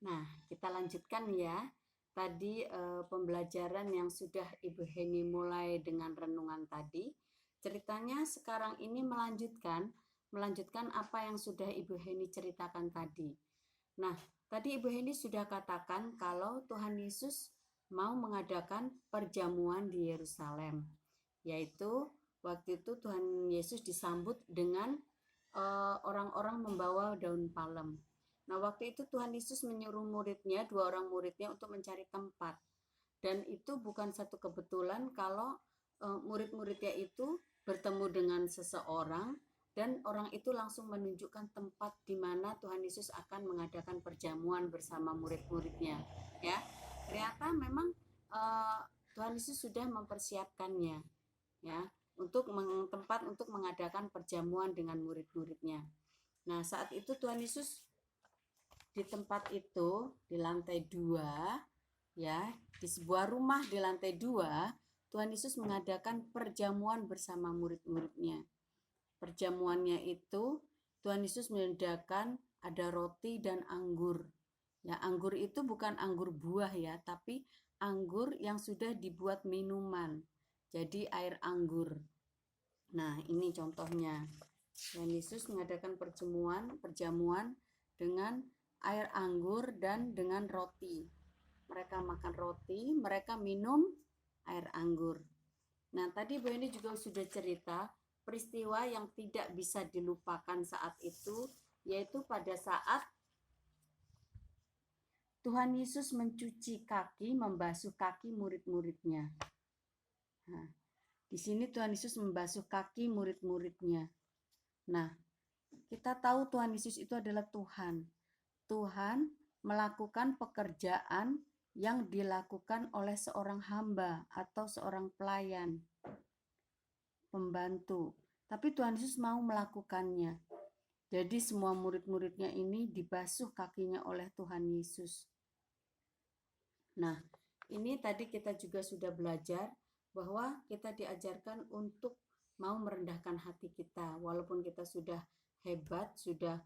Nah, kita lanjutkan ya. Tadi pembelajaran yang sudah Ibu Heni mulai dengan renungan tadi. Ceritanya sekarang ini melanjutkan apa yang sudah Ibu Heni ceritakan tadi. Nah, tadi Ibu Heni sudah katakan kalau Tuhan Yesus mau mengadakan perjamuan di Yerusalem. Yaitu waktu itu Tuhan Yesus disambut dengan orang-orang membawa daun palem. Nah, waktu itu Tuhan Yesus menyuruh muridnya, dua orang muridnya untuk mencari tempat. Dan itu bukan satu kebetulan kalau murid-muridnya itu bertemu dengan seseorang dan orang itu langsung menunjukkan tempat di mana Tuhan Yesus akan mengadakan perjamuan bersama murid-muridnya. Ya, ternyata memang Tuhan Yesus sudah mempersiapkannya, ya, untuk tempat untuk mengadakan perjamuan dengan murid-muridnya. Nah, saat itu Tuhan Yesus di tempat itu di lantai 2, ya, di sebuah rumah di lantai 2, Tuhan Yesus mengadakan perjamuan bersama murid-muridnya. Perjamuannya itu Tuhan Yesus menyediakan ada roti dan anggur. Ya, anggur itu bukan anggur buah ya, tapi anggur yang sudah dibuat minuman. Jadi air anggur. Nah, ini contohnya. Tuhan Yesus mengadakan perjamuan dengan air anggur dan dengan roti. Mereka makan roti, mereka minum air anggur. Nah, tadi Bu Eni juga sudah cerita peristiwa yang tidak bisa dilupakan saat itu, yaitu pada saat Tuhan Yesus mencuci kaki, membasuh kaki murid-muridnya. Nah, di sini Tuhan Yesus membasuh kaki murid-muridnya. Nah, kita tahu Tuhan Yesus itu adalah Tuhan. Tuhan melakukan pekerjaan yang dilakukan oleh seorang hamba atau seorang pelayan, pembantu. Tapi Tuhan Yesus mau melakukannya. Jadi semua murid-muridnya ini dibasuh kakinya oleh Tuhan Yesus. Nah, ini tadi kita juga sudah belajar bahwa kita diajarkan untuk mau merendahkan hati kita. Walaupun kita sudah hebat, sudah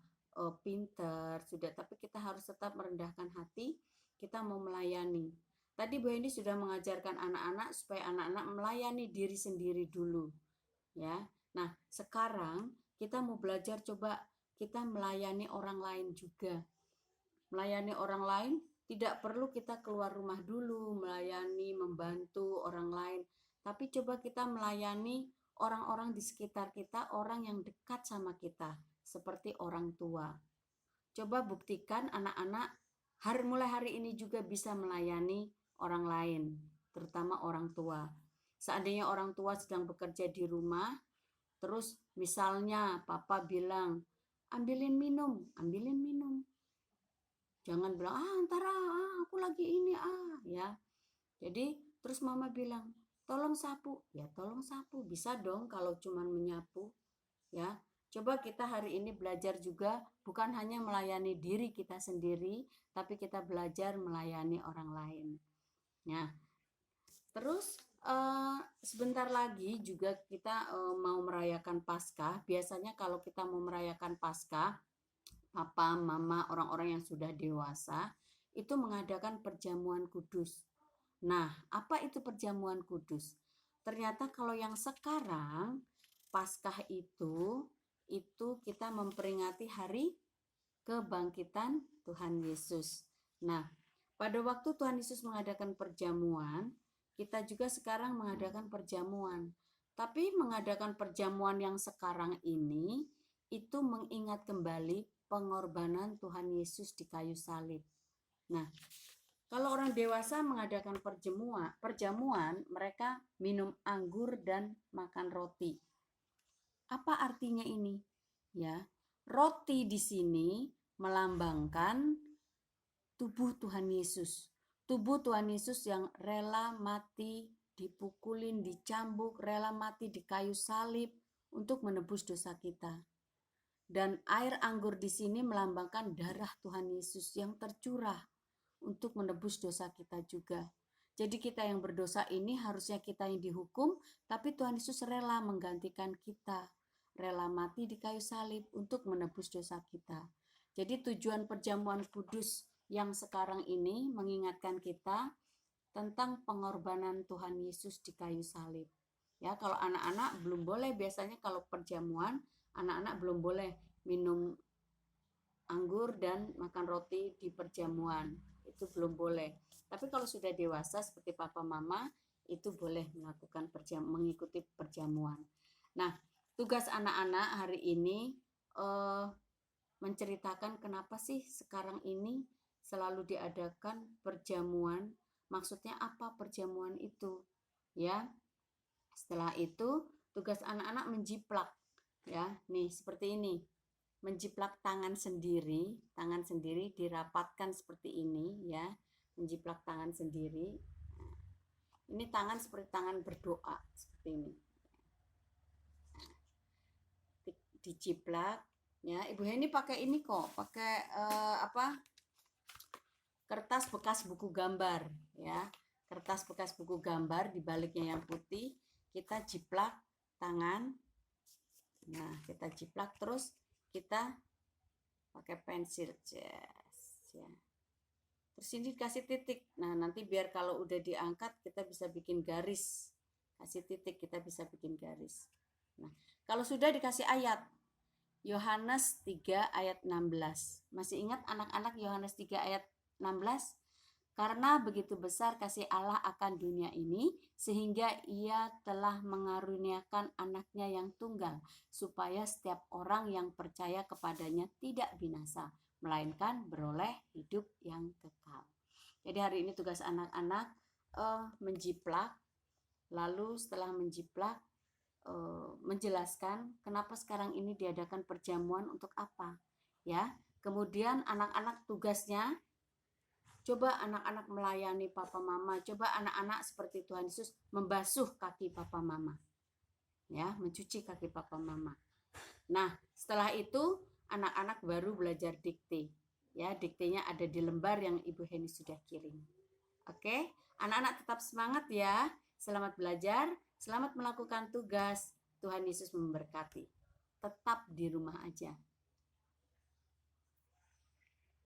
pintar, sudah, tapi kita harus tetap merendahkan hati, kita mau melayani. Tadi Bu Hendy sudah mengajarkan anak-anak supaya anak-anak melayani diri sendiri dulu. Ya. Nah, sekarang kita mau belajar coba kita melayani orang lain juga. Melayani orang lain tidak perlu kita keluar rumah dulu, melayani, membantu orang lain. Tapi coba kita melayani orang-orang di sekitar kita, orang yang dekat sama kita, seperti orang tua. Coba buktikan anak-anak mulai hari ini juga bisa melayani orang lain, terutama orang tua. Seandainya orang tua sedang bekerja di rumah, terus misalnya papa bilang, ambilin minum. Jangan bilang, ntar aku lagi ini ya. Jadi terus mama bilang, tolong sapu. Ya tolong sapu, bisa dong kalau cuman menyapu. Ya, coba kita hari ini belajar juga bukan hanya melayani diri kita sendiri, tapi kita belajar melayani orang lain. Ya, terus sebentar lagi juga kita mau merayakan Paskah. Biasanya kalau kita mau merayakan Paskah, papa, mama, orang-orang yang sudah dewasa itu mengadakan perjamuan kudus. Nah, apa itu perjamuan kudus? Ternyata kalau yang sekarang Paskah itu kita memperingati hari kebangkitan Tuhan Yesus. Nah, pada waktu Tuhan Yesus mengadakan perjamuan, kita juga sekarang mengadakan perjamuan. Tapi mengadakan perjamuan yang sekarang ini itu mengingat kembali pengorbanan Tuhan Yesus di kayu salib. Nah, kalau orang dewasa mengadakan perjamuan, mereka minum anggur dan makan roti. Apa artinya ini? Ya, roti di sini melambangkan tubuh Tuhan Yesus. Tubuh Tuhan Yesus yang rela mati, dipukulin, dicambuk, rela mati di kayu salib untuk menebus dosa kita. Dan air anggur di sini melambangkan darah Tuhan Yesus yang tercurah untuk menebus dosa kita juga. Jadi kita yang berdosa ini harusnya kita yang dihukum, tapi Tuhan Yesus rela menggantikan kita. Rela mati di kayu salib untuk menebus dosa kita. Jadi tujuan perjamuan kudus yang sekarang ini mengingatkan kita tentang pengorbanan Tuhan Yesus di kayu salib. Ya, kalau anak-anak belum boleh, biasanya kalau perjamuan anak-anak belum boleh minum anggur dan makan roti di perjamuan. Itu belum boleh. Tapi kalau sudah dewasa seperti papa mama, itu boleh melakukan mengikuti perjamuan. Nah, tugas anak-anak hari ini menceritakan kenapa sih sekarang ini selalu diadakan perjamuan. Maksudnya apa perjamuan itu? Ya. Setelah itu tugas anak-anak menjiplak. Ya, nih seperti ini. Menjiplak tangan sendiri dirapatkan seperti ini ya. Menjiplak tangan sendiri. Ini tangan seperti tangan berdoa seperti ini. Dijiplak ya. Ibu Heni pakai ini kok, pakai kertas bekas buku gambar ya. Kertas bekas buku gambar, di baliknya yang putih, kita jiplak tangan. Nah, kita jiplak terus kita pakai pensil, yes, ya. Terus ini dikasih titik. Nah, nanti biar kalau udah diangkat kita bisa bikin garis. Kasih titik, kita bisa bikin garis. Nah, kalau sudah dikasih ayat, Yohanes 3 ayat 16. Masih ingat anak-anak Yohanes 3 ayat 16? Karena begitu besar kasih Allah akan dunia ini, sehingga ia telah mengaruniakan anaknya yang tunggal, supaya setiap orang yang percaya kepadanya tidak binasa, melainkan beroleh hidup yang kekal. Jadi hari ini tugas anak-anak menjiplak, lalu setelah menjiplak, menjelaskan kenapa sekarang ini diadakan perjamuan untuk apa. Ya, kemudian anak-anak tugasnya, coba anak-anak melayani papa mama, coba anak-anak seperti Tuhan Yesus membasuh kaki papa mama. Ya, mencuci kaki papa mama. Nah, setelah itu anak-anak baru belajar dikte. Ya, diktenya ada di lembar yang Ibu Heni sudah kirim. Oke, anak-anak tetap semangat ya. Selamat belajar, selamat melakukan tugas. Tuhan Yesus memberkati. Tetap di rumah aja.